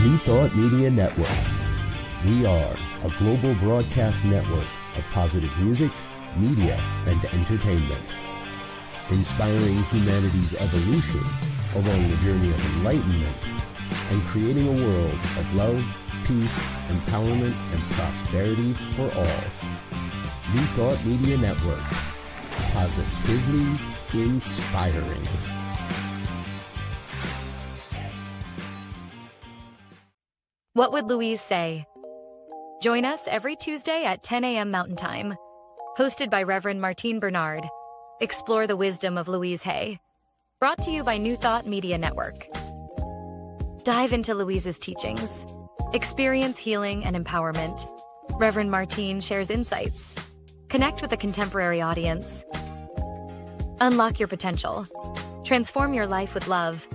New Thought Media Network. We are a global broadcast network of positive music, media, and entertainment, inspiring humanity's evolution along the journey of enlightenment and creating a world of love, peace, empowerment, and prosperity for all. New Thought Media Network. Positively inspiring. What Would Louise Say? Join us every Tuesday at 10 a.m. Mountain Time. Hosted by Reverend Martine Bernard. Explore the wisdom of Louise Hay. Brought to you by New Thought Media Network. Dive into Louise's teachings. Experience healing and empowerment. Reverend Martine shares insights. Connect with a contemporary audience. Unlock your potential. Transform your life with love.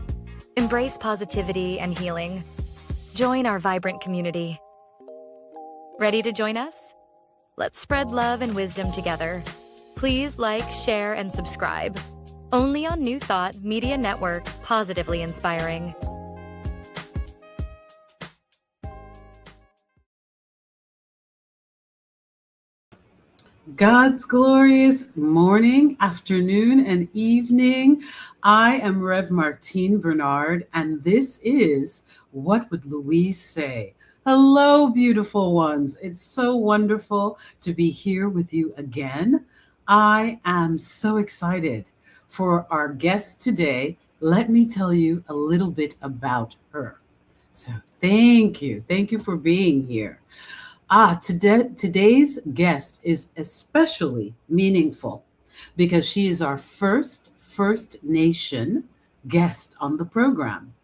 Embrace positivity and healing. Join our vibrant community. Ready to join us? Let's spread love and wisdom together. Please like, share, and subscribe. Only on New Thought Media Network, positively inspiring. God's glorious morning, afternoon, and evening. I am Rev Martine Bernard, and this is What Would Louise Say? Hello, beautiful ones. It's so wonderful to be here with you again. I am so excited for our guest today. Let me tell you a little bit about her. So thank you. Thank you for being here. Today's guest is especially meaningful because she is our first First Nation guest on the program,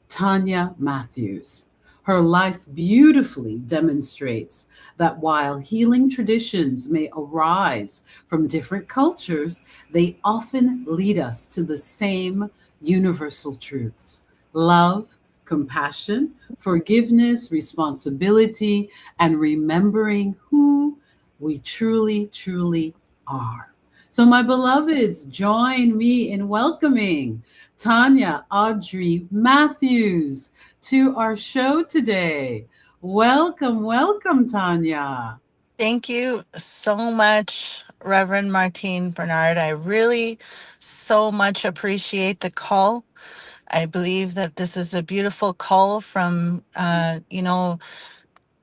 Tanya Matthews. Her life beautifully demonstrates that while healing traditions may arise from different cultures, they often lead us to the same universal truths: love, compassion, forgiveness, responsibility, and remembering who we truly, truly are. So, my beloveds, join me in welcoming Tanya Audrey Matthews to our show today. Welcome, welcome, Tanya. Thank you so much, Reverend Martine Bernard. I really so much appreciate the call. I believe that this is a beautiful call from,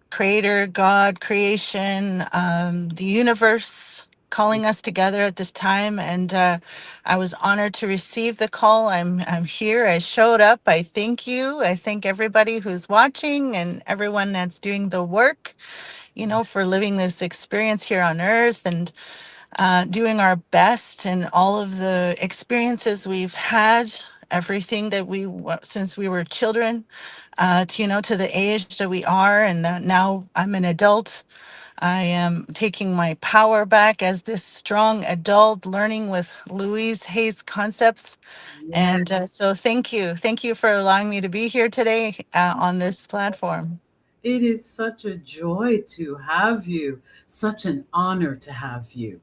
Creator, God, creation, the universe calling us together at this time. And I was honored to receive the call. I'm here. I showed up. I thank you. I thank everybody who's watching and everyone that's doing the work, for living this experience here on earth and doing our best and all of the experiences we've had, everything that since we were children, to the age that we are. And now I'm an adult. I am taking my power back as this strong adult, learning with Louise Hay's concepts. And so thank you. Thank you for allowing me to be here today on this platform. It is such a joy to have you, such an honor to have you.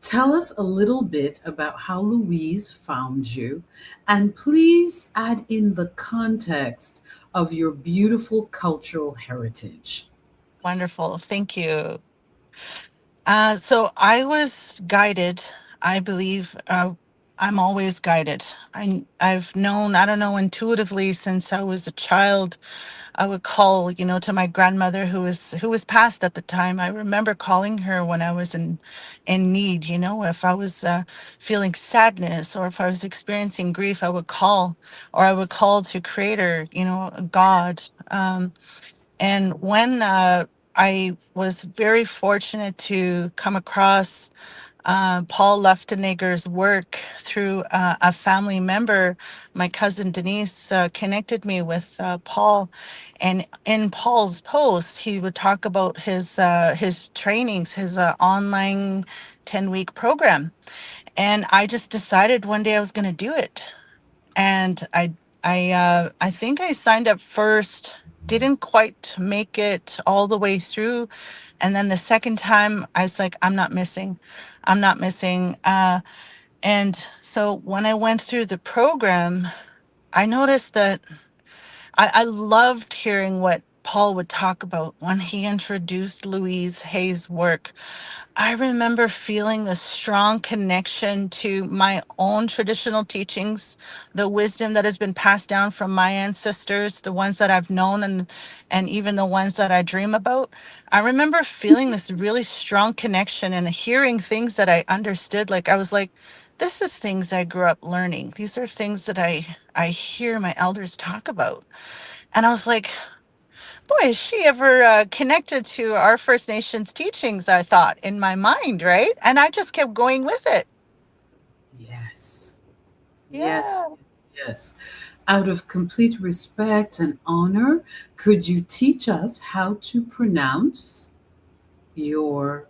Tell us a little bit about how Louise found you, and please add in the context of your beautiful cultural heritage. Wonderful. Thank you. So I was guided, I believe. I'm always guided. I've known, I don't know, intuitively since I was a child. I would call, to my grandmother who was passed at the time. I remember calling her when I was in need. If I was feeling sadness or if I was experiencing grief, I would call, or I would call to Creator, God. And when I was very fortunate to come across Paul Leftenegger's work through a family member. My cousin Denise connected me with Paul, and in Paul's post, he would talk about his trainings, his online 10-week program, and I just decided one day I was going to do it, and I think I signed up first. Didn't quite make it all the way through. And then the second time I was like, I'm not missing. I'm not missing. And so when I went through the program, I noticed that I loved hearing what Paul would talk about when he introduced Louise Hay's work. I remember feeling the strong connection to my own traditional teachings, the wisdom that has been passed down from my ancestors, the ones that I've known, and even the ones that I dream about. I remember feeling this really strong connection and hearing things that I understood. Like I was like, this is things I grew up learning. These are things that I hear my elders talk about. And I was like, boy, is she ever connected to our First Nations teachings, I thought in my mind, right? And I just kept going with it. Yes. Yes, Yeah. yes, yes. Out of complete respect and honor, could you teach us how to pronounce your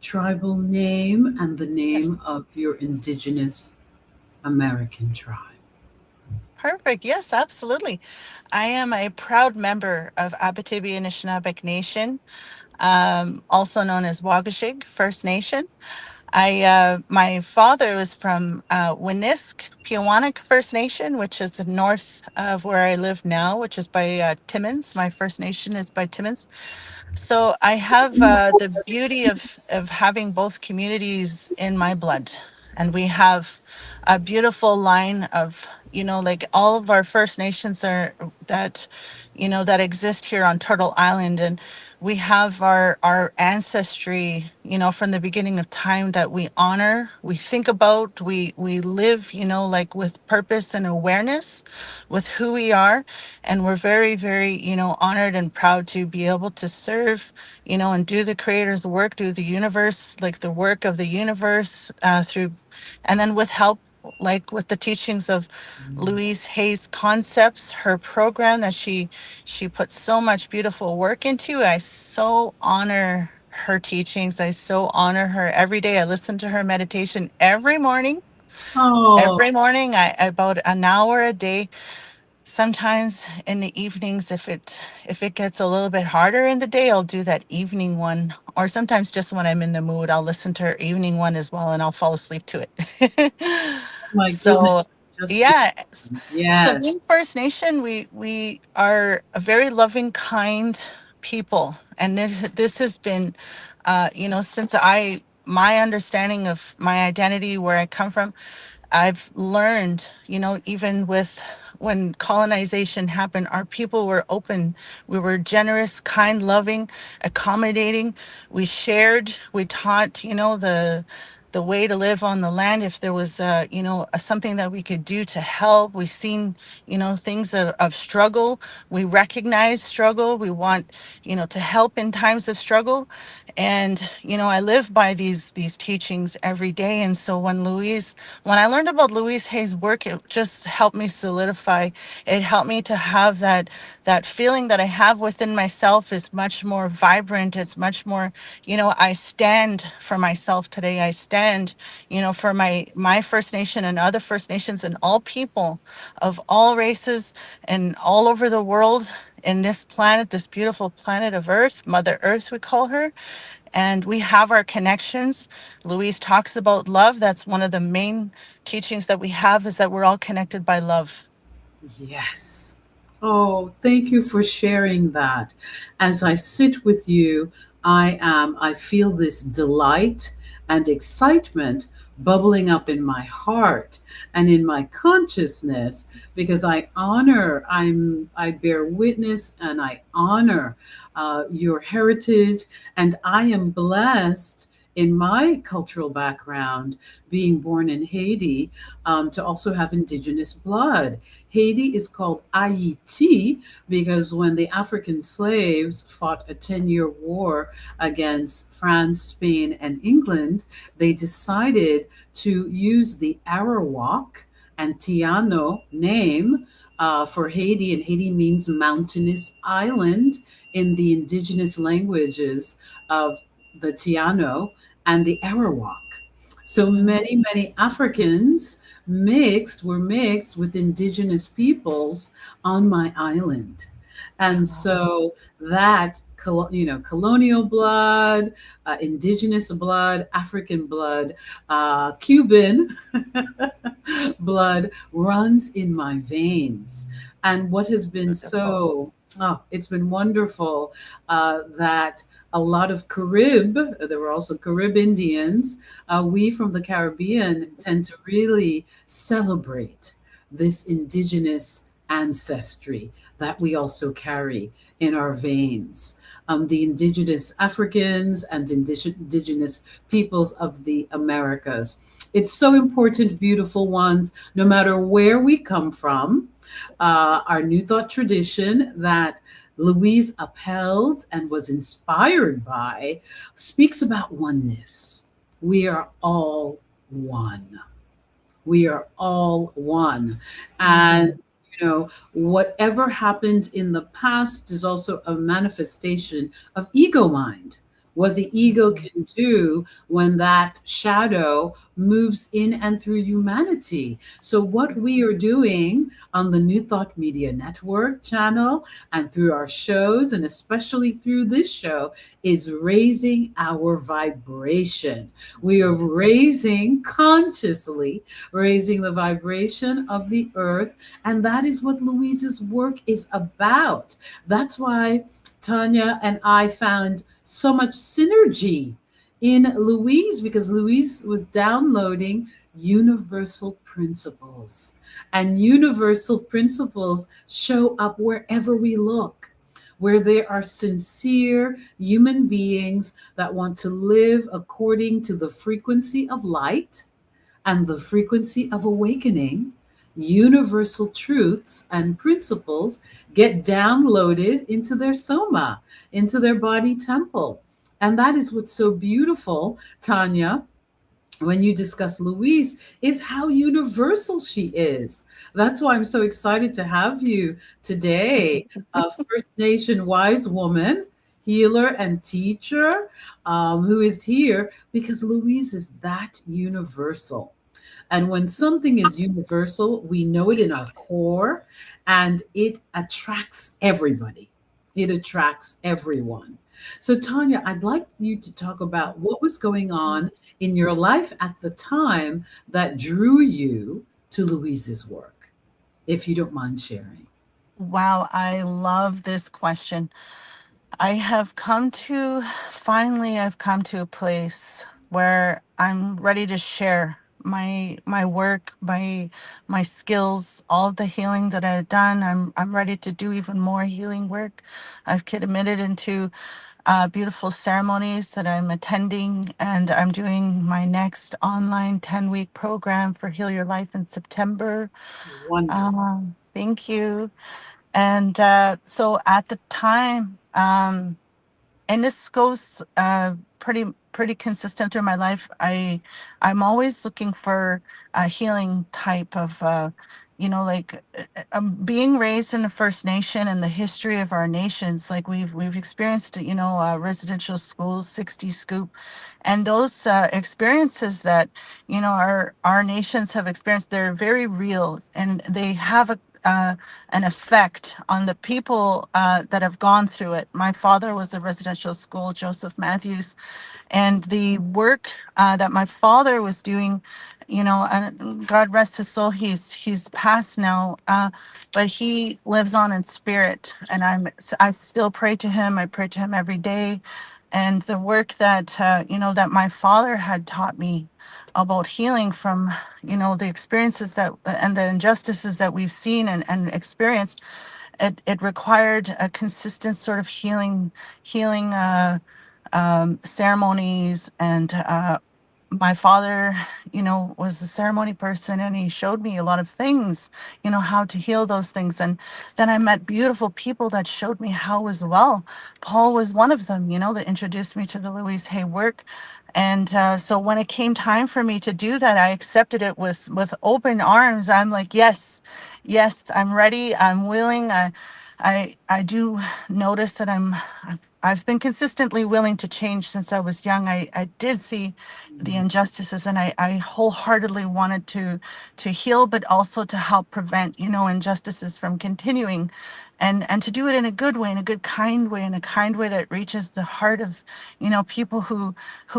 tribal name and the name Yes. of your Indigenous American tribe? Perfect. Yes, absolutely. I am a proud member of Apitipi Anicinapek Nation, also known as Waugashig First Nation. My father was from Winisk, Pewanik First Nation, which is the north of where I live now, which is by Timmins. My First Nation is by Timmins. So I have the beauty of having both communities in my blood, and we have a beautiful line of, like all of our First Nations are that, that exist here on Turtle Island, and we have our ancestry, from the beginning of time that we honor, we think about, we live, like with purpose and awareness with who we are, and we're very, very, honored and proud to be able to serve, and do the creator's work, do the universe, like the work of the universe, through, and then with help, like with the teachings of Louise Hay's concepts, her program that she put so much beautiful work into. I so honor her teachings. I so honor her every day. I listen to her meditation every morning. Oh, Every morning, I about an hour a day. Sometimes in the evenings, if it gets a little bit harder in the day, I'll do that evening one. Or sometimes just when I'm in the mood, I'll listen to her evening one as well, and I'll fall asleep to it. my goodness. So Just yeah. So yes. being First Nation, we are a very loving, kind people, and this has been, since my understanding of my identity, where I come from, I've learned, even with when colonization happened, our people were open. We were generous, kind, loving, accommodating. We shared, we taught, the way to live on the land. If there was, something that we could do to help, we seen, things of struggle. We recognize struggle. We want, to help in times of struggle. And, I live by these teachings every day. And so when I learned about Louise Hay's work, it just helped me solidify. It helped me to have that feeling that I have within myself is much more vibrant. It's much more, I stand for myself today. I stand, for my First Nation and other First Nations and all people of all races and all over the world in this planet, this beautiful planet of Earth, Mother Earth, we call her. And we have our connections. Louise talks about love. That's one of the main teachings that we have, is that we're all connected by love. Yes. Oh, thank you for sharing that. As I sit with you, I feel this delight and excitement bubbling up in my heart and in my consciousness because I bear witness and I honor your heritage, and I am blessed in my cultural background, being born in Haiti, to also have indigenous blood. Haiti is called Haiti because when the African slaves fought a 10-year war against France, Spain, and England, they decided to use the Arawak and Tiano name for Haiti, and Haiti means mountainous island in the indigenous languages of the Tiano and the Arawak. So many, many Africans were mixed with indigenous peoples on my island. And so that, colonial blood, indigenous blood, African blood, Cuban blood runs in my veins. And what has been Beautiful. it's been wonderful that a lot of there were also Carib Indians. We from the Caribbean tend to really celebrate this indigenous ancestry that we also carry in our veins. The indigenous Africans and indigenous peoples of the Americas. It's so important, beautiful ones, no matter where we come from. Our New Thought tradition that Louise upheld and was inspired by speaks about oneness. We are all one. We are all one. Mhm. And, whatever happened in the past is also a manifestation of ego mind. What the ego Mhm. can do when that shadow moves in and through humanity. So, what we are doing on the New Thought Media Network channel and through our shows, and especially through this show, is raising our vibration. We are raising consciously raising the vibration of the earth. And that is what Louise's work is about. That's why Tanya and I found so much synergy in Louise, because Louise was downloading universal principles. And universal principles show up wherever we look, where there are sincere human beings that want to live according to the frequency of light and the frequency of awakening. Universal truths and principles get downloaded into their soma, into their body temple. And that is what's so beautiful, Tanya, when you discuss Louise, is how universal she is. That's why I'm so excited to have you today, a First Nation wise woman, healer, and teacher, who is here because Louise is that universal. And when something is universal, we know it in our core and it attracts everybody. It attracts everyone. So, Tanya, I'd like you to talk about what was going on in your life at the time that drew you to Louise's work, if you don't mind sharing. Wow, I love this question. I have come to, finally, I've come to a place where I'm ready to share my work, my skills, all of the healing that I've done. I'm ready to do even more healing work. I've committed into beautiful ceremonies that I'm attending, and I'm doing my next online 10-week program for Heal Your Life in September. Wonderful. Thank you. And so at the time, and this goes pretty consistent through my life. I'm always looking for a healing type of like being raised in the First Nation and the history of our nations. Like we've experienced residential schools, 60 scoop, and those experiences that our nations have experienced. They're very real, and they have an effect on the people that have gone through it. My father was a residential school, Joseph Matthews, and the work that my father was doing, and God rest his soul, he's passed now, but he lives on in spirit, and I still pray to him. I pray to him every day, and the work that that my father had taught me about healing from the experiences that and the injustices that we've seen and experienced. It required a consistent sort of healing ceremonies, and my father was a ceremony person, and he showed me a lot of things, how to heal those things. And then I met beautiful people that showed me how as well. Paul was one of them, that introduced me to the Louise Hay work. And so when it came time for me to do that, I accepted it with open arms. I'm like, yes, I'm ready, I'm willing. I do notice that I've been consistently willing to change since I was young. I did see the injustices, and I wholeheartedly wanted to heal, but also to help prevent injustices from continuing. and to do it in a good way, in a good, kind way, in a kind way that reaches the heart of, people who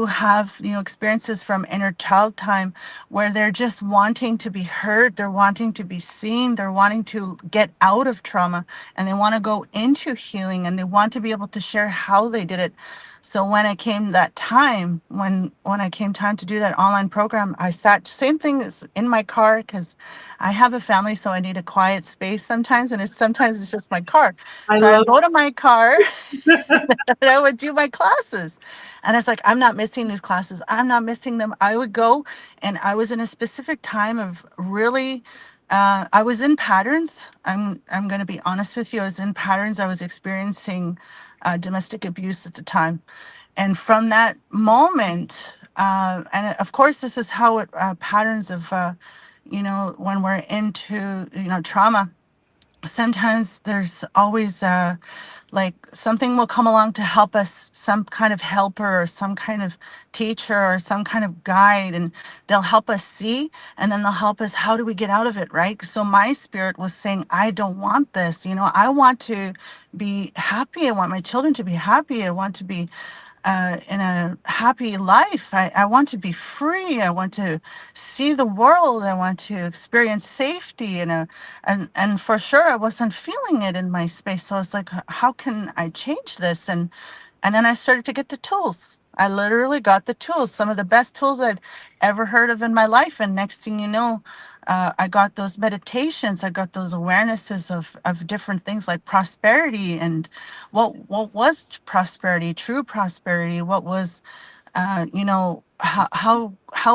have, experiences from inner child time where they're just wanting to be heard, they're wanting to be seen, they're wanting to get out of trauma, and they want to go into healing, and they want to be able to share how they did it. So when it came that time, when I came time to do that online program, I sat, same thing as in my car, because I have a family, so I need a quiet space sometimes, and sometimes it's just my car. I So I love go to my car and I would do my classes. And it's like, I'm not missing these classes. I'm not missing them. I would go, and I was in a specific time of really, I was in patterns. I'm going to be honest with you. I was in patterns. I was experiencing domestic abuse at the time. And from that moment, and of course, this is how it, patterns of, when we're into, trauma, sometimes there's always like something will come along to help us, some kind of helper or some kind of teacher or some kind of guide, and they'll help us see, and then they'll help us, how do we get out of it, right? So my spirit was saying, I don't want this, I want to be happy, I want my children to be happy, I want to be in a happy life. I want to be free. I want to see the world. I want to experience safety. And for sure, I wasn't feeling it in my space. So I was like, how can I change this? And then I started to get the tools. I literally got the tools, some of the best tools I'd ever heard of in my life. And next thing you know, I got those meditations. I got those awarenesses of different things like prosperity, and what was prosperity, true prosperity, what was how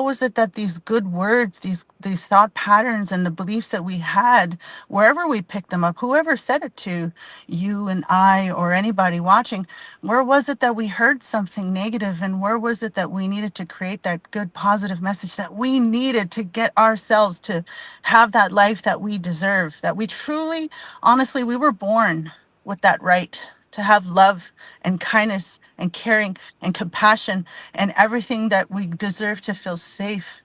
was it that these good words, these thought patterns and the beliefs that we had, wherever we picked them up, whoever said it to you and I or anybody watching, where was it that we heard something negative, and where was it that we needed to create that good positive message that we needed to get ourselves to have that life that we deserve, that we truly, honestly, we were born with that right to have love and kindness and caring and compassion and everything that we deserve to feel safe.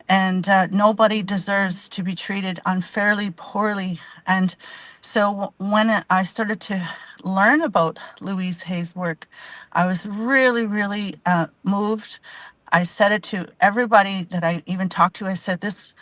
And nobody deserves to be treated unfairly, poorly. And so when I started to learn about Louise Hay's work, I was really, really moved. I said it to everybody that I even talked to. I said, this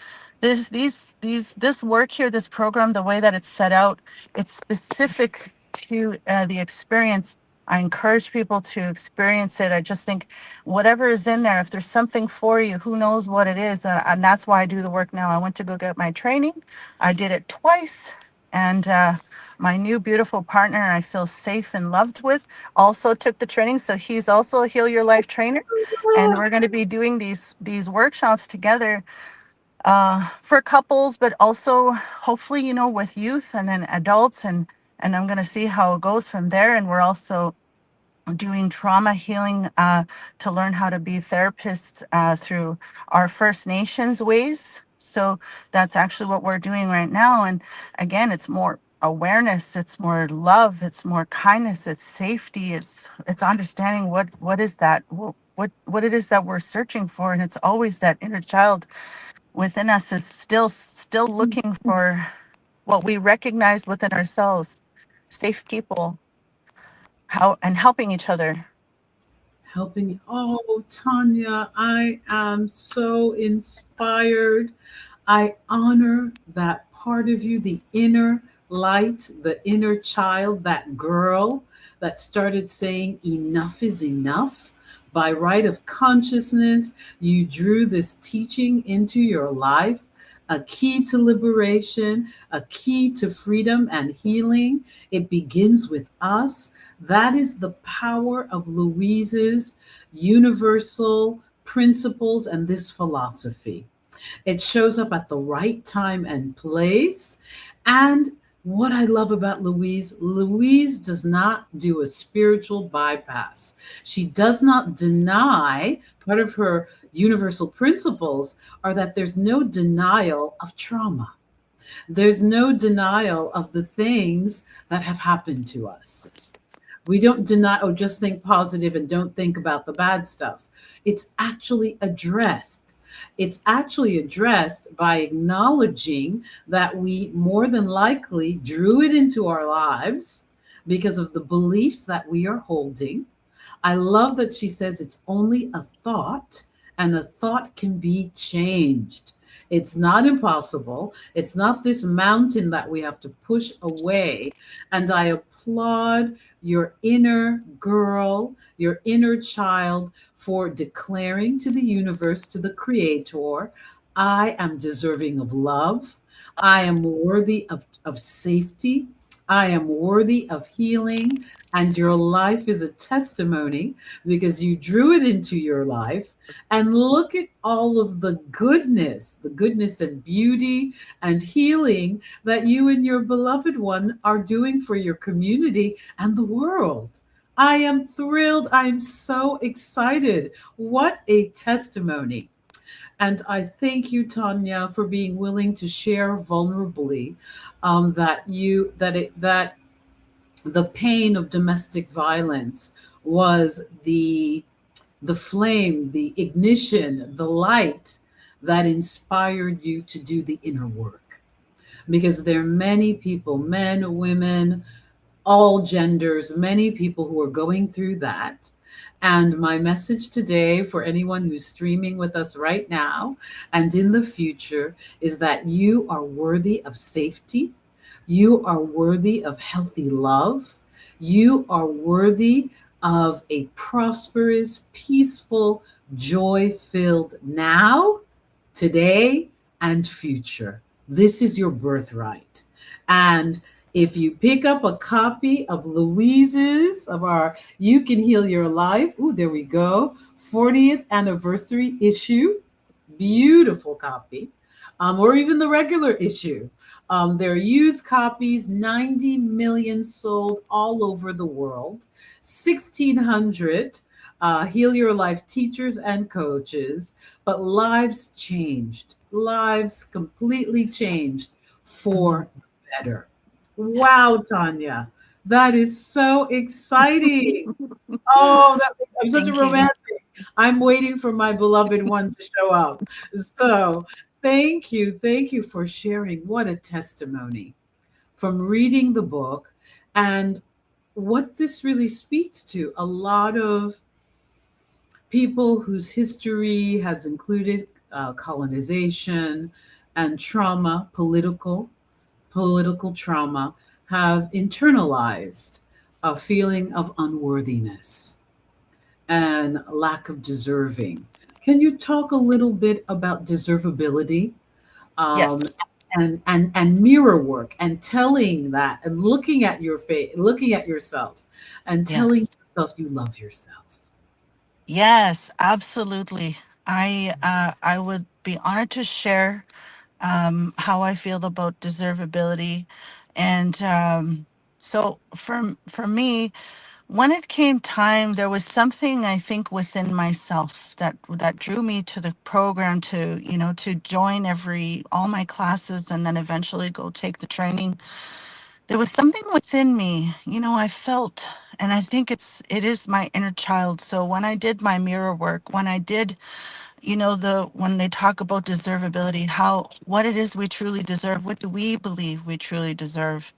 work here, this program, the way that it's set out, it's specific to the experience. I encourage people to experience it. I just think whatever is in there, if there's something for you, who knows what it is. And that's why I do the work now. I went to go get my training. I did it twice. And my new beautiful partner I feel safe and loved with also took the training. So he's also a Heal Your Life trainer. And we're going to be doing these workshops together for couples, but also hopefully, with youth and then adults. And I'm going to see how it goes from there. And we're also doing trauma healing to learn how to be therapists through our First Nations ways. So that's actually what we're doing right now. And again, it's more awareness, it's more love, it's more kindness, it's safety, it's understanding what is that, what it is that we're searching for. And it's always that inner child within us is still looking for what we recognize within ourselves, safe people, how and helping each other. helping. Oh, Tanya, I am so inspired. I honor that part of you, the inner light, the inner child, that girl that started saying enough is enough. By right of consciousness, you drew this teaching into your life, a key to liberation, a key to freedom and healing. It begins with us. That is the power of Louise's universal principles and this philosophy. It shows up at the right time and place. And what I love about Louise does not do a spiritual bypass. She does not deny. Part of her universal principles are that there's no denial of trauma. There's no denial of the things that have happened to us. We don't deny, just think positive and don't think about the bad stuff. It's actually addressed. It's actually addressed by acknowledging that we more than likely drew it into our lives because of the beliefs that we are holding. I love that she says it's only a thought and a thought can be changed. It's not impossible. It's not this mountain that we have to push away. And I applaud your inner girl, your inner child for declaring to the universe, to the creator, I am deserving of love. I am worthy of safety. I am worthy of healing. And your life is a testimony because you drew it into your life. And look at all of the goodness and beauty and healing that you and your beloved one are doing for your community and the world. I am thrilled. I'm so excited. What a testimony. And I thank you, Tanya, for being willing to share vulnerably that the pain of domestic violence was the flame, the ignition, the light that inspired you to do the inner work. Because there are many people, men, women, all genders, many people who are going through that. And my message today for anyone who's streaming with us right now and in the future is that you are worthy of safety. You are worthy of healthy love. You are worthy of a prosperous, peaceful, joy filled now, today, and future. This is your birthright. And if you pick up a copy of Louise's, of our You Can Heal Your Life, ooh, there we go, 40th anniversary issue, beautiful copy, or even the regular issue. There are used copies, 90 million sold all over the world, 1,600 Heal Your Life teachers and coaches, but lives changed, lives completely changed for better. Wow, Tanya, that is so exciting. Oh, I'm such a Thank you. romantic. I'm waiting for my beloved one to show up. So thank you for sharing. What a testimony from reading the book and what this really speaks to. A lot of people whose history has included colonization and trauma, political trauma, have internalized a feeling of unworthiness and lack of deserving. Can you talk a little bit about deservability, Yes. um, and mirror work and telling that and looking at your face, looking at yourself and telling Yes. yourself you love yourself? Yes, absolutely. I would be honored to share how I feel about deservability, and so for me, when it came time, there was something I think within myself that drew me to the program, to to join every all my classes and then eventually go take the training. There was something within me, I felt, and I think it is my inner child. So when I did my mirror work, when I did, when they talk about deservability, how what it is we truly deserve, what do we believe we truly deserve?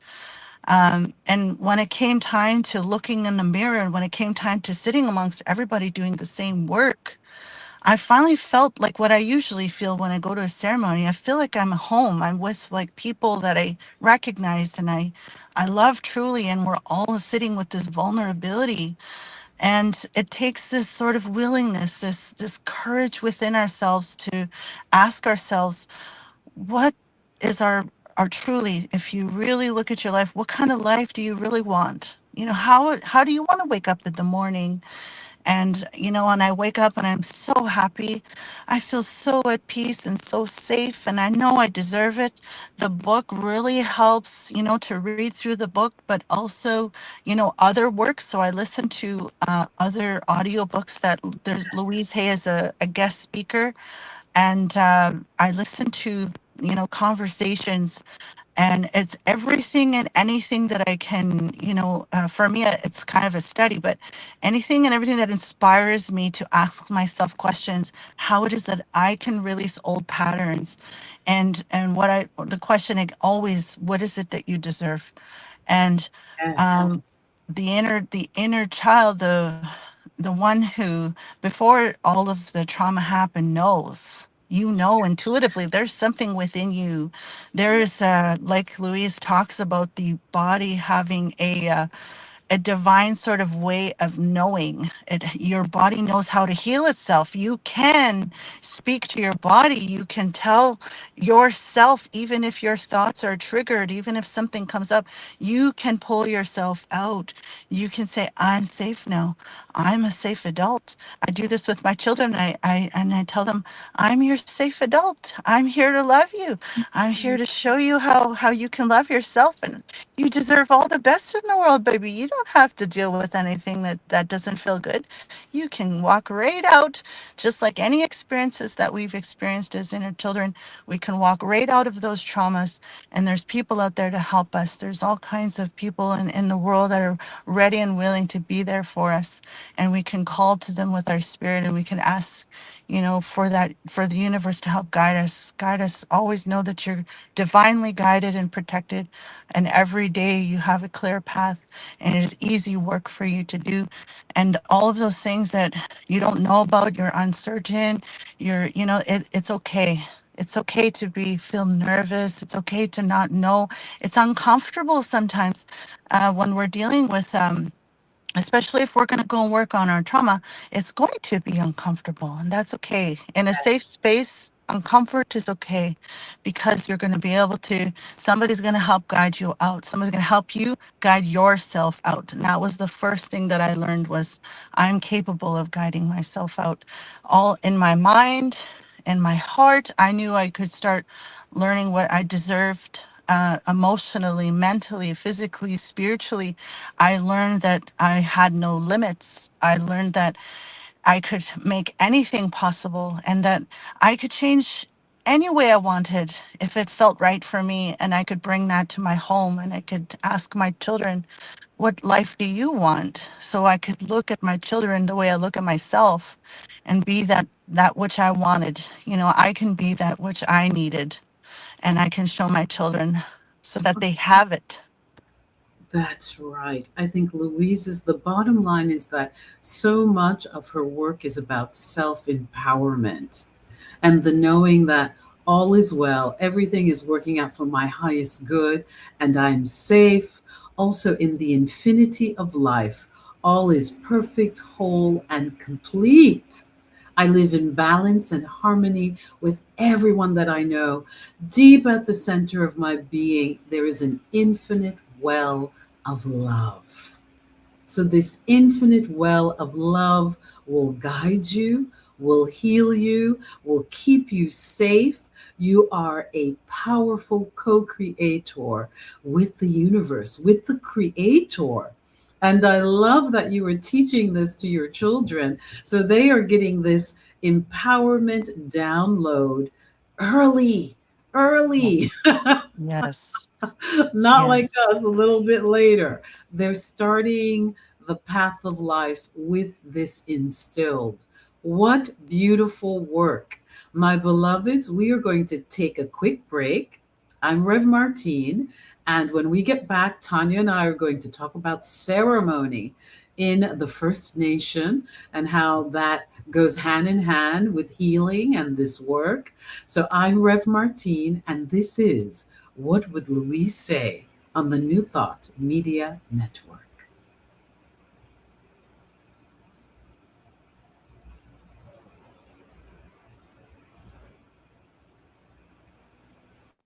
And when it came time to looking in the mirror, and when it came time to sitting amongst everybody doing the same work, I finally felt like what I usually feel when I go to a ceremony. I feel like I'm home. I'm with like people that I recognize and I love truly, and we're all sitting with this vulnerability. And it takes this sort of willingness, this courage within ourselves to ask ourselves, what is our truly, if you really look at your life, what kind of life do you really want? How do you want to wake up in the morning? And when I wake up and I'm so happy, I feel so at peace and so safe, and I know I deserve it. The book really helps, to read through the book, but also, other works. So I listen to other audiobooks that there's Louise Hay as a guest speaker, and I listen to, conversations, And it's everything and anything that I can, for me, it's kind of a study, but anything and everything that inspires me to ask myself questions, how it is that I can release old patterns. And the question always, what is it that you deserve? And Yes. um, the inner child, the one who, before all of the trauma happened, knows. You know intuitively there's something within you. There's like Louise talks about the body having a divine sort of way of knowing it. Your body knows how to heal itself. You can speak to your body. You can tell yourself, even if your thoughts are triggered, even if something comes up, you can pull yourself out. You can say, I'm safe now. I'm a safe adult. I do this with my children. I tell them, I'm your safe adult. I'm here to love you. I'm here to show you how you can love yourself. And you deserve all the best in the world, baby. You don't have to deal with anything that doesn't feel good. You can walk right out, just like any experiences that we've experienced as inner children. We can walk right out of those traumas, and there's people out there to help us. There's all kinds of people in the world that are ready and willing to be there for us, and we can call to them with our spirit, and we can ask, for the universe to help guide us. Always know that you're divinely guided and protected, and every day you have a clear path, and it is easy work for you to do. And all of those things that you don't know about, you're uncertain, it's okay. It's okay to feel nervous. It's okay to not know. It's uncomfortable sometimes when we're dealing with especially if we're going to go and work on our trauma. It's going to be uncomfortable, and that's okay. In a safe space, uncomfort is okay, because you're going to be able to, somebody's going to help guide you out. Somebody's going to help you guide yourself out. And that was the first thing that I learned, was I'm capable of guiding myself out. All in my mind, in my heart, I knew I could start learning what I deserved, emotionally, mentally, physically, spiritually. I learned that I had no limits. I learned that I could make anything possible, and that I could change any way I wanted if it felt right for me. And I could bring that to my home, and I could ask my children, what life do you want? So I could look at my children the way I look at myself, and be that which I wanted. I can be that which I needed, and I can show my children so that they have it. That's right. I think the bottom line is that so much of her work is about self empowerment and the knowing that all is well, everything is working out for my highest good, and I'm safe. Also, in the infinity of life, all is perfect, whole, and complete. I live in balance and harmony with everyone that I know. Deep at the center of my being, there is an infinite well of love. So, this infinite well of love will guide you, will heal you, will keep you safe. You are a powerful co creator with the universe, with the creator. And I love that you are teaching this to your children. So they are getting this empowerment download early, early. Yes. Yes. Not like Yes. us a little bit later. They're starting the path of life with this instilled. What beautiful work. My beloveds, we are going to take a quick break. I'm Rev Martine, and when we get back, Tanya and I are going to talk about ceremony in the First Nation and how that goes hand in hand with healing and this work. So I'm Rev Martine, and this is What Would Louise Say on the New Thought Media Network.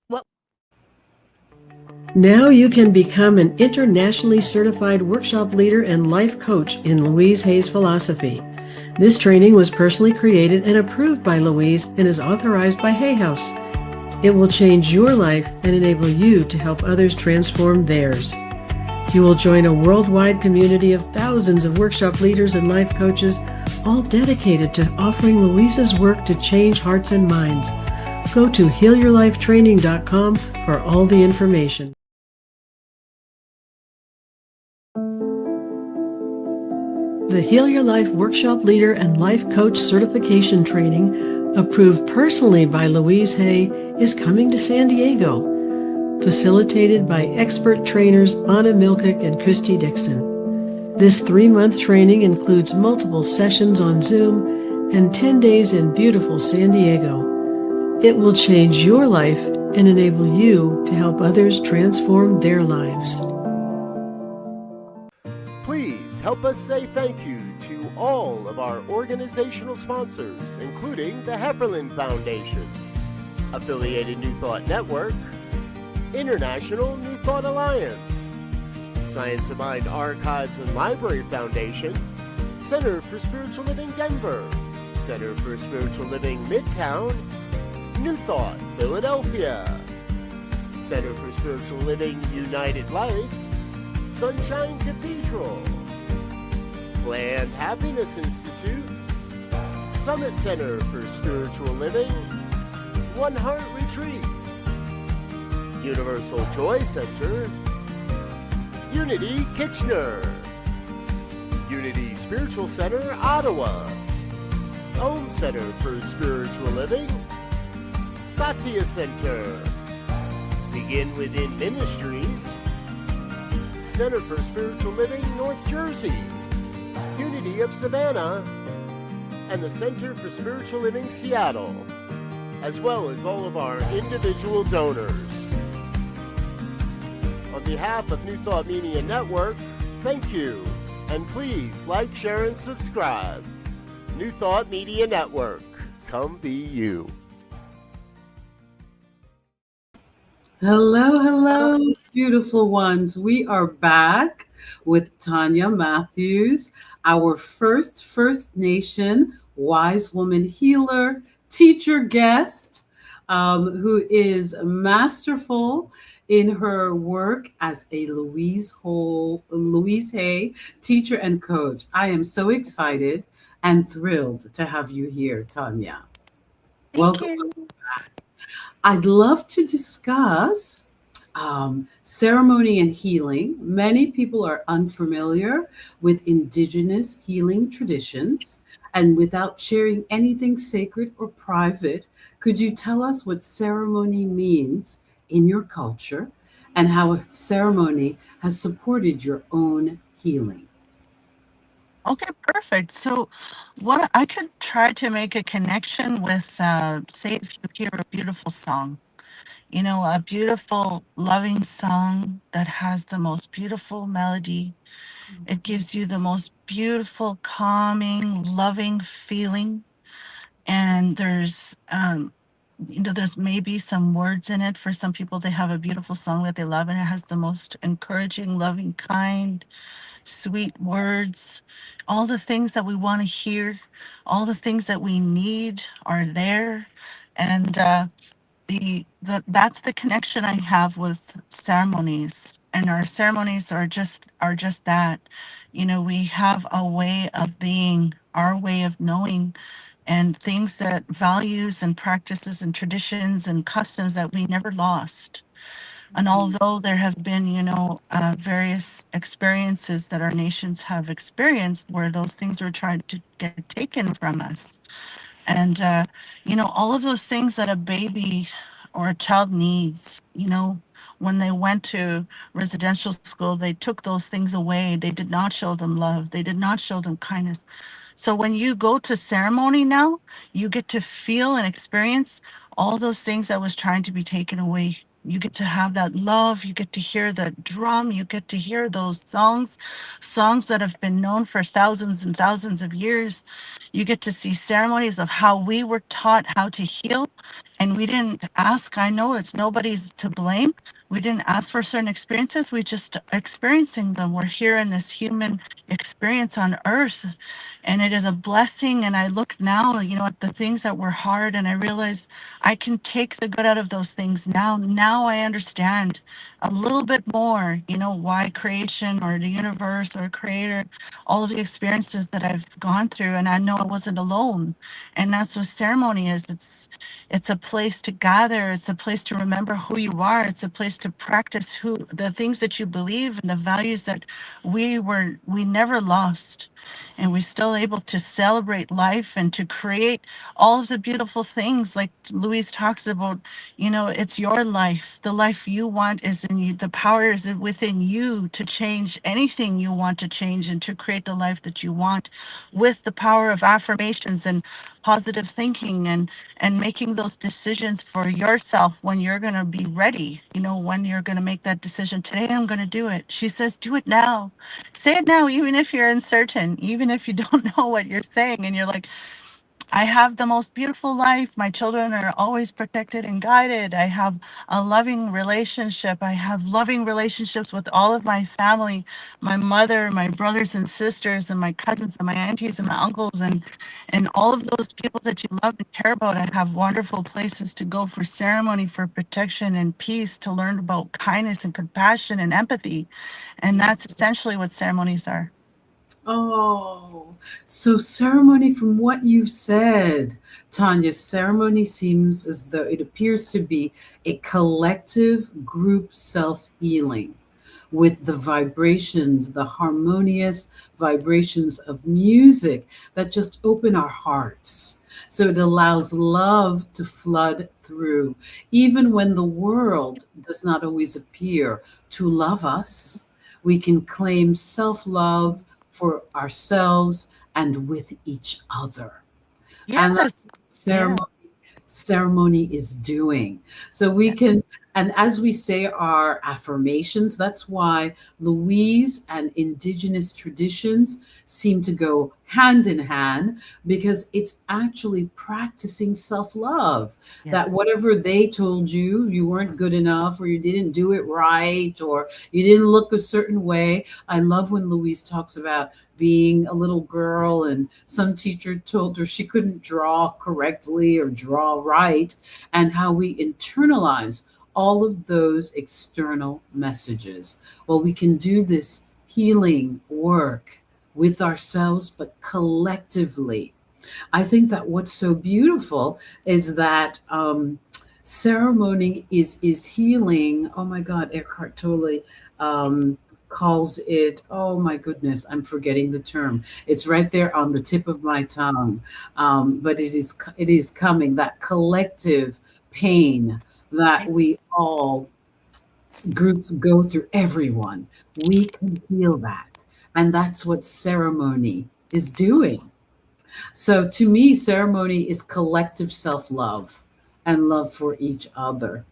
What Now you can become an internationally certified workshop leader and life coach in Louise Hay's philosophy. This training was personally created and approved by Louise and is authorized by Hay House. It will change your life and enable you to help others transform theirs. You will join a worldwide community of thousands of workshop leaders and life coaches, all dedicated to offering Louise's work to change hearts and minds. Go to healyourlifetraining.com for all the information. The Heal Your Life Workshop Leader and Life Coach Certification Training, approved personally by Louise Hay, is coming to San Diego. Facilitated by expert trainers Anna Milkick and Christy Dixon. This 3-month training includes multiple sessions on Zoom and 10 days in beautiful San Diego. It will change your life and enable you to help others transform their lives. Please help us say thank you to all of our organizational sponsors, including the Hepperlin Foundation, Affiliated New Thought Network, International New Thought Alliance, Science of Mind Archives and Library Foundation, Center for Spiritual Living Denver, Center for Spiritual Living Midtown, New Thought Philadelphia, Center for Spiritual Living United Life, Sunshine Cathedral, Planned Happiness Institute, Summit Center for Spiritual Living, One Heart Retreats, Universal Joy Center, Unity Kitchener, Unity Spiritual Center Ottawa, Om Center for Spiritual Living, Satya Center, Begin Within Ministries, Center for Spiritual Living North Jersey, Unity of Savannah, and the Center for Spiritual Living Seattle, as well as all of our individual donors. On behalf of New Thought Media Network, thank you, and please like, share, and subscribe. New Thought Media Network, come be you. Hello, hello, beautiful ones. We are back with Tanya Matthews, our first First Nation wise woman healer, teacher guest, who is masterful in her work as a Louise Hay teacher and coach. I am so excited and thrilled to have you here, Tanya. Welcome. You. I'd love to discuss ceremony and healing. Many people are unfamiliar with Indigenous healing traditions. And without sharing anything sacred or private, could you tell us what ceremony means in your culture and how a ceremony has supported your own healing? Okay, perfect. So, what I could try to make a connection with, say, if you hear a beautiful song, a beautiful, loving song that has the most beautiful melody. It gives you the most beautiful, calming, loving feeling. And there's maybe some words in it. For some people, they have a beautiful song that they love, and it has the most encouraging, loving, kind, sweet words. All the things that we want to hear, all the things that we need are there. And that's the connection I have with ceremonies. And our ceremonies are just that. We have a way of being, our way of knowing, and things that values and practices and traditions and customs that we never lost. And although there have been, various experiences that our nations have experienced where those things were tried to get taken from us. And, all of those things that a baby or a child needs, when they went to residential school, they took those things away. They did not show them love. They did not show them kindness. So when you go to ceremony now, you get to feel and experience all those things that was trying to be taken away. You get to have that love. You get to hear the drum. You get to hear those songs that have been known for thousands and thousands of years. You get to see ceremonies of how we were taught how to heal, and we didn't ask. I know it's nobody's to blame, We didn't ask for certain experiences. We just experiencing them. We're here in this human experience on earth, and it is a blessing. And I look now, at the things that were hard, and I realize I can take the good out of those things now. Now I understand a little bit more, why creation or the universe or creator, all of the experiences that I've gone through, and I know I wasn't alone. And that's what ceremony is. It's a place to gather. It's a place to remember who you are. It's a place to practice the things that you believe and the values that we never lost. And we're still able to celebrate life and to create all of the beautiful things like Louise talks about. It's your life. The life you want is in you. The power is within you to change anything you want to change and to create the life that you want with the power of affirmations and positive thinking and making those decisions for yourself when you're going to be ready, when you're going to make that decision. Today I'm going to do it. She says, do it now. Say it now, even if you're uncertain, even if you don't know what you're saying and you're like, I have the most beautiful life. My children are always protected and guided. I have a loving relationship. I have loving relationships with all of my family, my mother, my brothers and sisters, and my cousins and my aunties and my uncles, and all of those people that you love and care about. I have wonderful places to go for ceremony, for protection and peace, to learn about kindness and compassion and empathy. And that's essentially what ceremonies are. Oh, so ceremony, from what you've said, Tanya, ceremony seems as though it appears to be a collective group self healing with the vibrations, the harmonious vibrations of music that just open our hearts. So it allows love to flood through, even when the world does not always appear to love us. We can claim self love for ourselves and with each other. And that's Yes. what Yeah. ceremony is doing. So we Yes. can, and as we say our affirmations, that's why Louise and Indigenous traditions seem to go hand in hand, because it's actually practicing self love. That Yes. whatever they told you, you weren't good enough, or you didn't do it right, or you didn't look a certain way. I love when Louise talks about being a little girl and some teacher told her she couldn't draw correctly or draw right, and how we internalize all of those external messages. Well, we can do this healing work with ourselves, but collectively. I think that what's so beautiful is that ceremony is healing. Oh my God, Eckhart Tolle um, calls it. Oh my goodness, I'm forgetting the term. It's right there on the tip of my tongue, but it is coming. That collective pain that we all groups go through. Everyone, we can heal that, and that's what ceremony is doing. So to me, ceremony is collective self love and love for each other.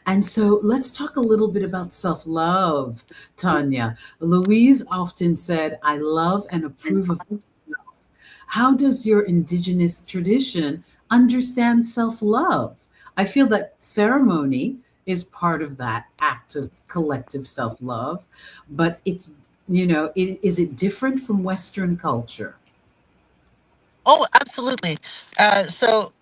And so let's talk a little bit about self love, Tanya. Louise often said, I love and approve of myself. How does your Indigenous tradition understand self love? I feel that ceremony is part of that act of collective self love, but is it different from Western culture? Oh, absolutely. So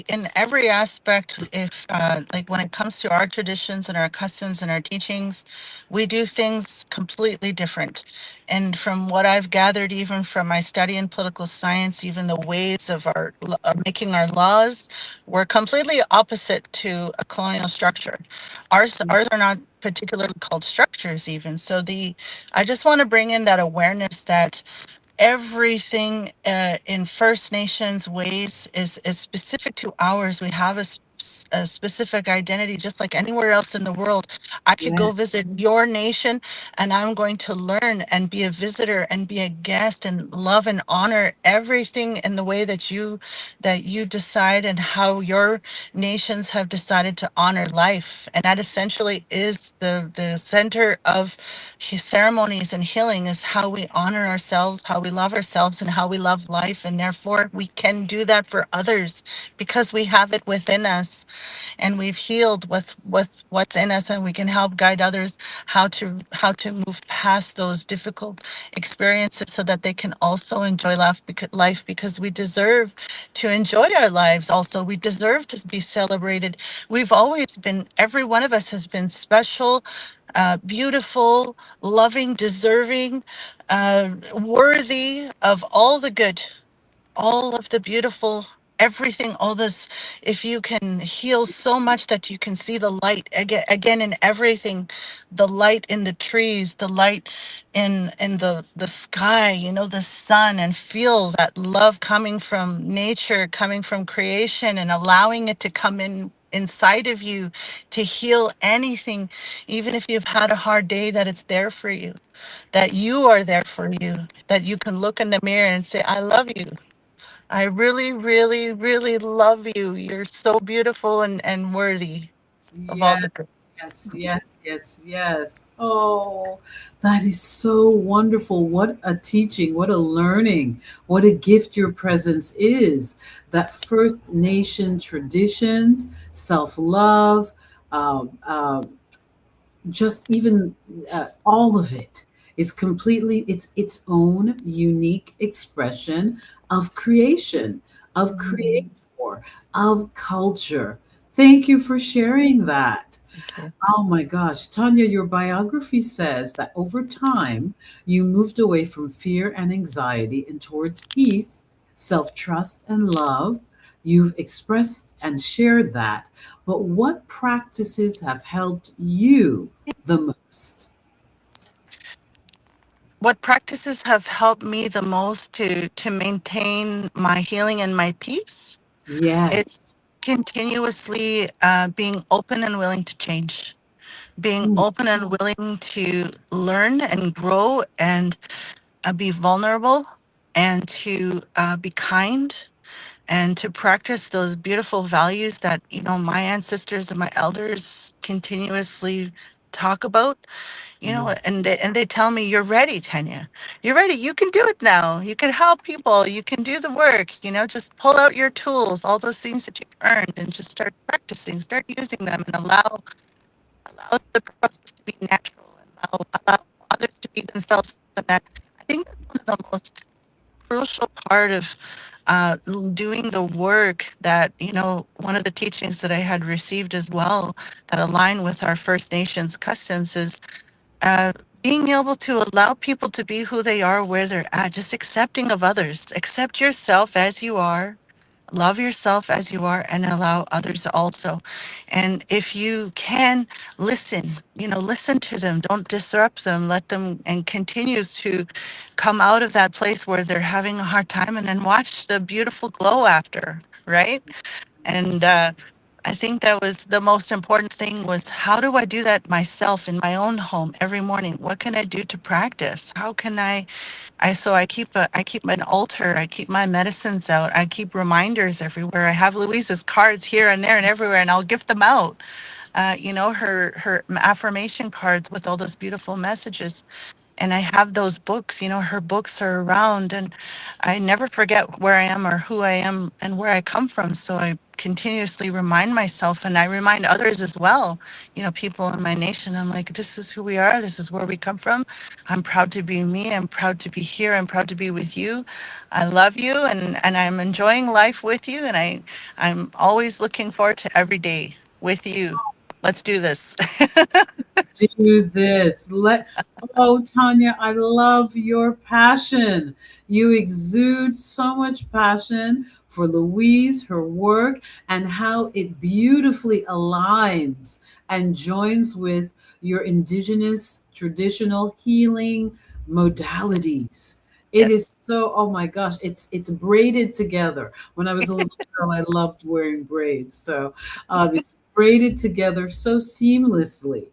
in every aspect, if like when it comes to our traditions and our customs and our teachings, we do things completely different. And from what I've gathered, even from my study in political science, even the ways of making our laws were completely opposite to a colonial structure. Ours are not particularly called structures even. I just want to bring in that awareness that everything in First Nations ways is specific to ours. We have a specific identity, just like anywhere else in the world. I could Yeah. go visit your nation, and I'm going to learn and be a visitor and be a guest and love and honor everything in the way that you decide and how your nations have decided to honor life. And that essentially is the center of ceremonies and healing, is how we honor ourselves, how we love ourselves, and how we love life. And therefore, we can do that for others because we have it within us. us, and we've healed with what's in us, and we can help guide others how to move past those difficult experiences so that they can also enjoy life, because we deserve to enjoy our lives. Also, we deserve to be celebrated. We've always been, every one of us has been special, beautiful, loving, deserving, worthy of all the good, all of the beautiful, everything, all this. If you can heal so much that you can see the light again in everything, the light in the trees, the light in the sky, the sun, and feel that love coming from nature, coming from creation, and allowing it to come inside of you to heal anything. Even if you've had a hard day, that it's there for you, that you are there for you, that you can look in the mirror and say, I love you. I really, really, really love you. You're so beautiful and worthy of all Yes, the good. yes, yes, yes, yes. Oh, that is so wonderful. What a teaching, what a learning, what a gift your presence is. That First Nation traditions, self love, just even all of it is completely its own unique expression of creation, of creator, of culture. Thank you for sharing that. Okay. Oh my gosh, Tanya, your biography says that over time you moved away from fear and anxiety and towards peace, self-trust, and love. You've expressed and shared that. But what practices have helped you the most? What practices have helped me the most to maintain my healing and my peace? It's Yes. continuously being open and willing to change, being Mm, open and willing to learn and grow, and be vulnerable, and to be kind, and to practice those beautiful values that my ancestors and my elders continuously talk about. yes. And they tell me, you're ready, Tanya, you're ready, you can do it now, you can help people, you can do the work, just pull out your tools, all those things that you've earned, and just start practicing, start using them, and allow the process to be natural, and allow others to be themselves. And that, I think, that's one of the most crucial part of doing the work. That one of the teachings that I had received as well, that align with our First Nations customs, is uh, being able to allow people to be who they are, where they're at, just accepting of others. Accept yourself as you are, love yourself as you are, and allow others also. And if you can, listen, listen to them, don't disrupt them, let them, and continue to come out of that place where they're having a hard time, and then watch the beautiful glow after, right? And I think that was the most important thing, was how do I do that myself in my own home every morning? What can I do to practice? How can I keep an altar, I keep my medicines out, I keep reminders everywhere. I have Louise's cards here and there and everywhere, and I'll gift them out. Her affirmation cards with all those beautiful messages. And I have those books, her books are around, and I never forget where I am or who I am and where I come from. So I continuously remind myself, and I remind others as well, people in my nation. I'm like, this is who we are. This is where we come from. I'm proud to be me. I'm proud to be here. I'm proud to be with you. I love you, and I'm enjoying life with you. And I'm always looking forward to every day with you. Let's do this. Do this. Oh, Tanya, I love your passion. You exude so much passion for Louise, her work, and how it beautifully aligns and joins with your indigenous traditional healing modalities. It Yes. is so, oh my gosh, it's braided together. When I was a little girl, I loved wearing braids. So it's braided together so seamlessly.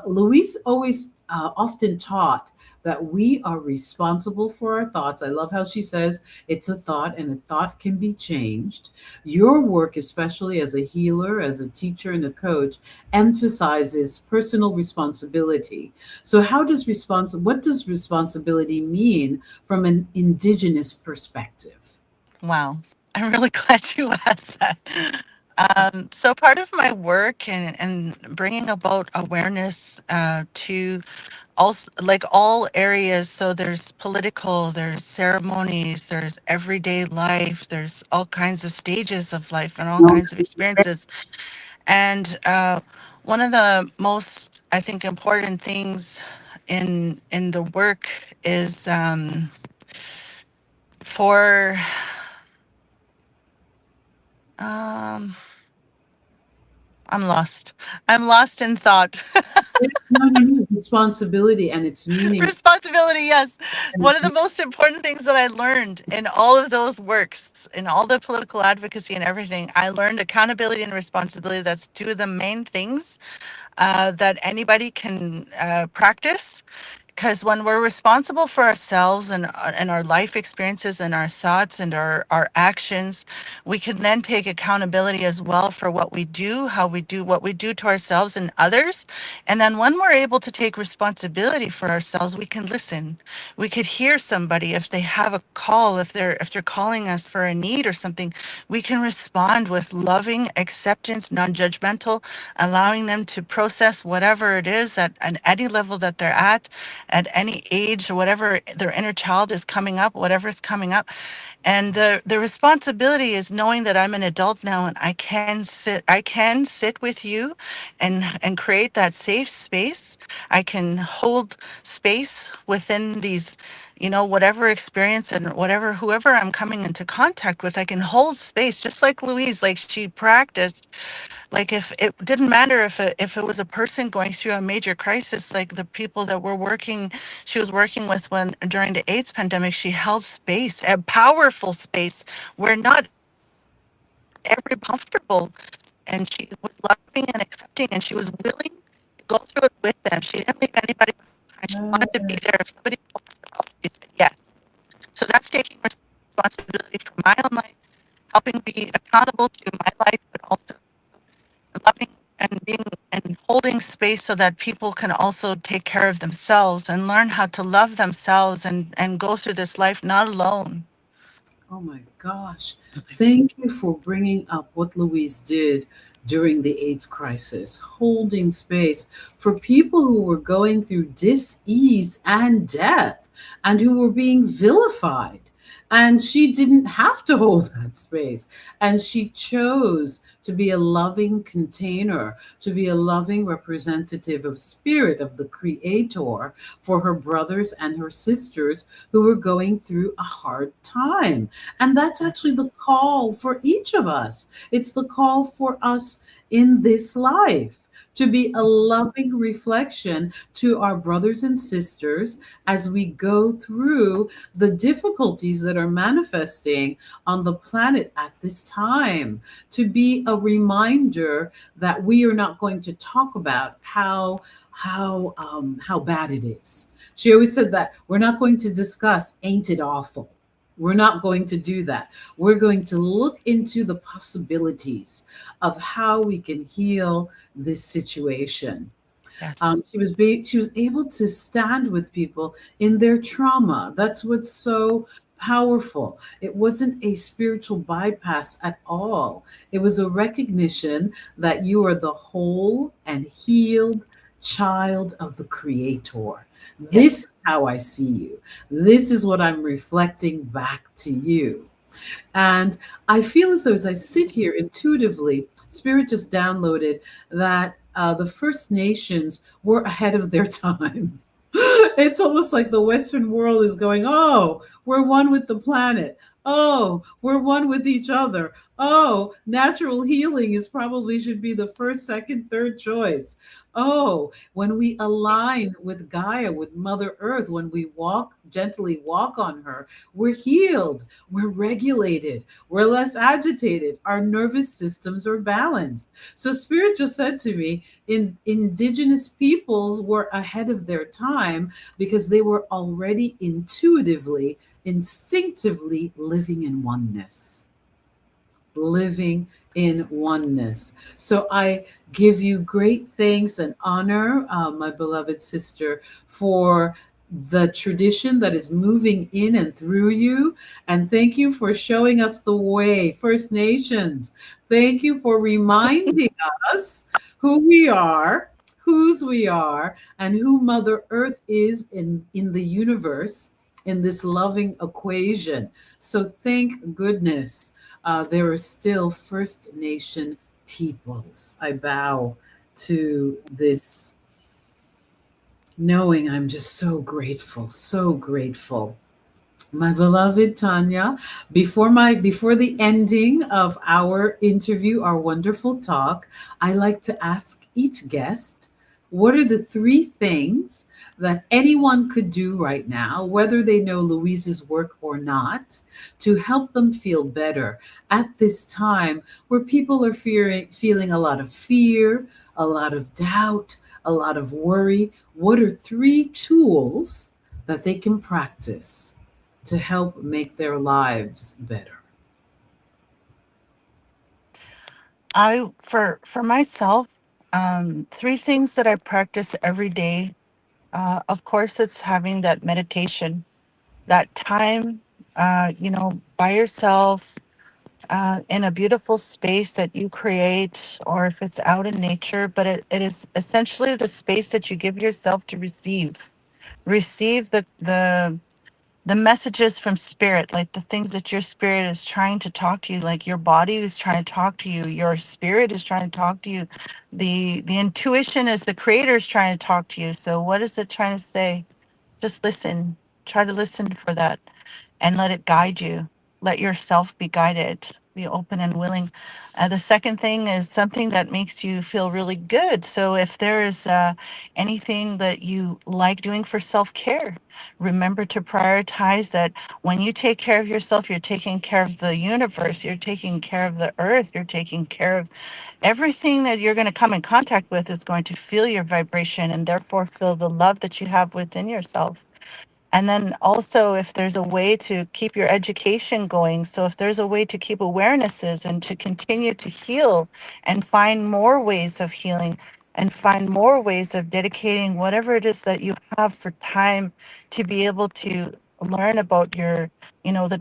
Louise always often taught that we are responsible for our thoughts. I love how she says it's a thought and a thought can be changed. Your work, especially as a healer, as a teacher, and a coach, emphasizes personal responsibility. So, what does responsibility mean from an Indigenous perspective? Wow. I'm really glad you asked that. So part of my work and bringing about awareness to also like all areas. So there's political, there's ceremonies, there's everyday life, there's all kinds of stages of life and all kinds of experiences. And one of the most, I think, important things in the work is for um, I'm lost. I'm lost in thought. No, responsibility and its meaning. Responsibility, yes. One of the most important things that I learned in all of those works, in all the political advocacy and everything, I learned accountability and responsibility. That's two of the main things that anybody can practice. Because when we're responsible for ourselves and our life experiences and our thoughts and our actions, we can then take accountability as well for what we do, how we do what we do to ourselves and others. And then when we're able to take responsibility for ourselves, we can listen. We could hear somebody if they have a call, if they're calling us for a need or something, we can respond with loving acceptance, non-judgmental, allowing them to process whatever it is at any level that they're at any age, or whatever their inner child is coming up, whatever's coming up. And the responsibility is knowing that I'm an adult now and I can sit with you and create that safe space. I can hold space within these, whatever experience and whatever whoever I'm coming into contact with, I can hold space just like Louise, like she practiced. Like if it didn't matter if it was a person going through a major crisis, like the people that she was working with when during the AIDS pandemic, she held space, a powerful space where not every comfortable, and she was loving and accepting, and she was willing to go through it with them. She didn't leave anybody behind. She wanted to be there. If somebody told her to help, she said yes. So that's taking responsibility for my own life, helping be accountable to my life, but also loving and being and holding space so that people can also take care of themselves and learn how to love themselves and go through this life not alone. Oh my gosh. Thank you for bringing up what Louise did during the AIDS crisis, holding space for people who were going through dis-ease and death and who were being vilified. And she didn't have to hold that space. And she chose to be a loving container, to be a loving representative of spirit, of the creator, for her brothers and her sisters who were going through a hard time. And that's actually the call for each of us. It's the call for us in this life to be a loving reflection to our brothers and sisters as we go through the difficulties that are manifesting on the planet at this time, to be a reminder that we are not going to talk about how bad it is. She always said that we're not going to discuss ain't it awful. We're not going to do that. We're going to look into the possibilities of how we can heal this situation. Yes. She was able to stand with people in their trauma. That's what's so powerful. It wasn't a spiritual bypass at all. It was a recognition that you are the whole and healed child of the Creator. This is how I see you. This is what I'm reflecting back to you. And I feel as though as I sit here intuitively, Spirit just downloaded that the First Nations were ahead of their time. It's almost like the Western world is going, oh, we're one with the planet. Oh, we're one with each other. Oh, natural healing is probably should be the first, second, third choice. Oh, when we align with Gaia, with Mother Earth, when we gently walk on her, we're healed, we're regulated, we're less agitated, our nervous systems are balanced. So Spirit just said to me, indigenous peoples were ahead of their time because they were already instinctively living in oneness. Living in oneness. So I give you great thanks and honor, my beloved sister, for the tradition that is moving in and through you. And thank you for showing us the way, First Nations. Thank you for reminding us who we are, whose we are, and who Mother Earth is in the universe, in this loving equation. So thank goodness there are still First Nation peoples. I bow to this, knowing I'm just so grateful, so grateful. My beloved Tanya, before the ending of our interview, our wonderful talk, I like to ask each guest, what are the three things that anyone could do right now, whether they know Louise's work or not, to help them feel better at this time where people are feeling a lot of fear, a lot of doubt, a lot of worry? What are three tools that they can practice to help make their lives better? For myself, three things that I practice every day. Of course, it's having that meditation, that time, by yourself, in a beautiful space that you create, or if it's out in nature. But it is essentially the space that you give yourself to receive the messages from spirit, like the things that your spirit is trying to talk to you, like your body is trying to talk to you, your spirit is trying to talk to you, the intuition is the creator is trying to talk to you. So what is it trying to say? Just listen. Try to listen for that and let it guide you. Let yourself be guided. Be open and willing. The second thing is something that makes you feel really good. So if there is anything that you like doing for self care, remember to prioritize that. When you take care of yourself, you're taking care of the universe, you're taking care of the earth, you're taking care of everything that you're going to come in contact with is going to feel your vibration and therefore feel the love that you have within yourself. And then also, if there's a way to keep your education going, so if there's a way to keep awarenesses and to continue to heal and find more ways of healing and find more ways of dedicating whatever it is that you have for time to be able to learn about the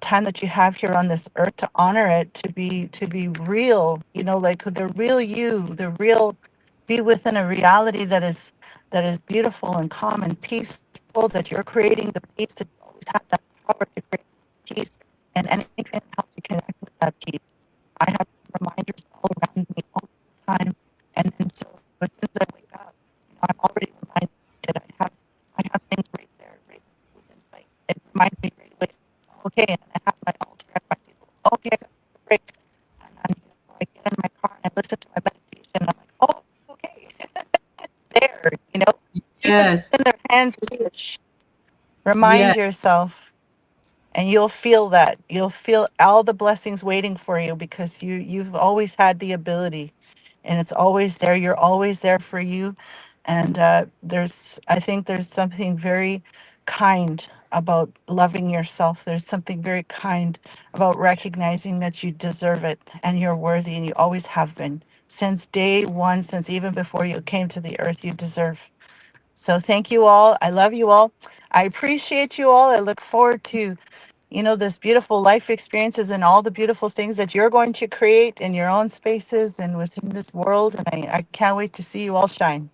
time that you have here on this earth, to honor it, to be real, like the real you, the real, be within a reality that is beautiful and calm and peaceful, that you're creating the peace, that you always have that power to create peace, and anything can help you connect with that peace. I have reminders all around me all the time. And so as soon as I wake up, I'm already reminded. I have things right there, right within sight. It reminds me right away. Okay, and I have my altar and my people. Okay, I got the break. And I get in my car and I listen to my meditation. And I'm like, oh, okay. There, even Yes, in their hands reach. Remind yes. yourself, and you'll feel that. You'll feel all the blessings waiting for you because you've always had the ability, and it's always there. You're always there for you. And I think there's something very kind about loving yourself. There's something very kind about recognizing that you deserve it and you're worthy, and you always have been since day one, since even before you came to the earth. You deserve. So thank you all. I love you all. I appreciate you all. I look forward to, this beautiful life experiences and all the beautiful things that you're going to create in your own spaces and within this world. And I can't wait to see you all shine.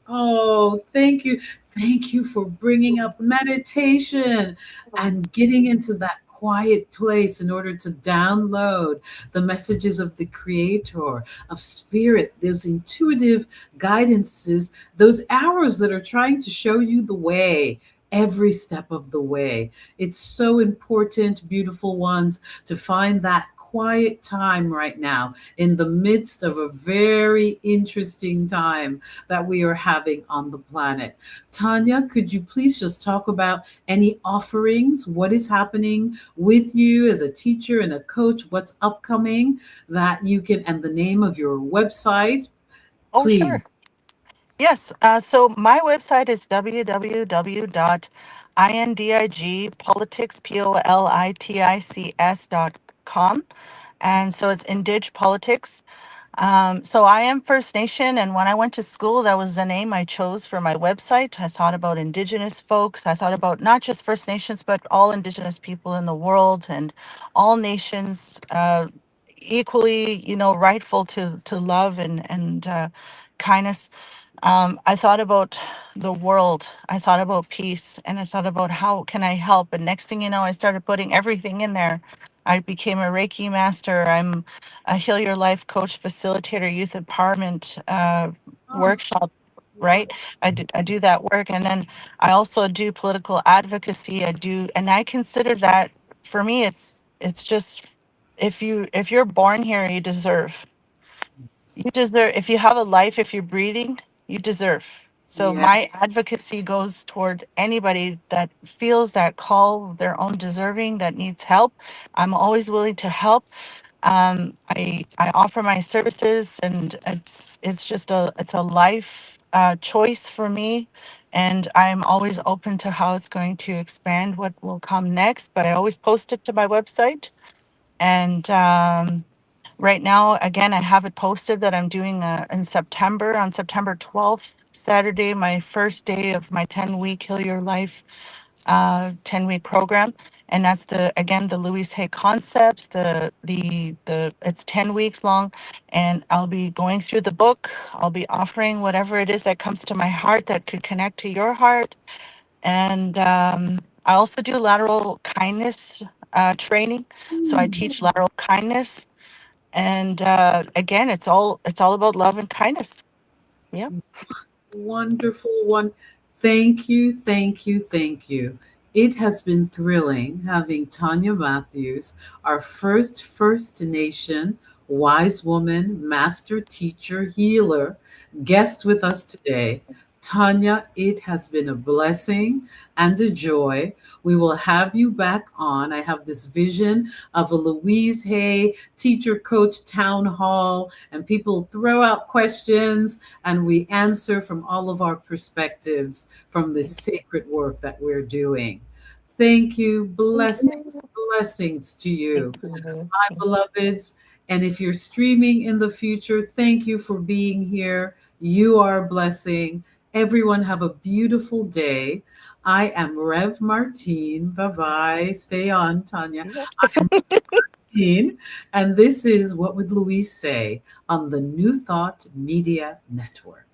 Oh, thank you. Thank you for bringing up meditation and getting into that quiet place in order to download the messages of the creator, of spirit, those intuitive guidances, those arrows that are trying to show you the way every step of the way. It's so important, beautiful ones, to find that quiet time right now in the midst of a very interesting time that we are having on the planet. Tanya, could you please just talk about any offerings? What is happening with you as a teacher and a coach? What's upcoming that you can, and the name of your website, Oh, please? sure. Yes. So my website is www.indigpolitics.com. And so it's Indig Politics. So I am First Nation, and when I went to school, that was the name I chose for my website. I thought about Indigenous folks. I thought about not just First Nations, but all Indigenous people in the world and all nations, equally, rightful to love and kindness. I thought about the world. I thought about peace, and I thought about how can I help. And next thing you know, I started putting everything in there. I became a Reiki master. I'm a Heal Your Life coach, facilitator, youth empowerment Oh, workshop. wow. Right, I do that work, and then I also do political advocacy. And I consider that for me, it's just if you're born here, you deserve. You deserve, if you have a life, if you're breathing, you deserve. So Yeah. my advocacy goes toward anybody that feels that call, their own deserving, that needs help. I'm always willing to help. I offer my services, and it's just a life choice for me, and I'm always open to how it's going to expand, what will come next. But I always post it to my website, and right now, again, I have it posted that I'm doing in September, on September 12th, Saturday, my first day of my 10-week Heal Your Life 10-week program. And that's the Louise Hay concepts, it's 10 weeks long, and I'll be going through the book. I'll be offering whatever it is that comes to my heart that could connect to your heart. And I also do lateral kindness training. So I teach lateral kindness, and again, it's all about love and kindness. Yeah. Wonderful one. Thank you, thank you, thank you. It has been thrilling having Tanya Matthews, our First Nation wise woman, master teacher, healer, guest with us today. Tanya, it has been a blessing and a joy. We will have you back on. I have this vision of a Louise Hay teacher coach town hall, and people throw out questions and we answer from all of our perspectives from this sacred work that we're doing. Thank you. Thank Blessings, you. blessings to Thank you, you. my beloveds. And if you're streaming in the future, thank you for being here. You are a blessing. Everyone have a beautiful day. I am Rev Martine. Bye bye. Stay on, Tanya. Martine, and this is What Would Louise Say on the New Thought Media Network.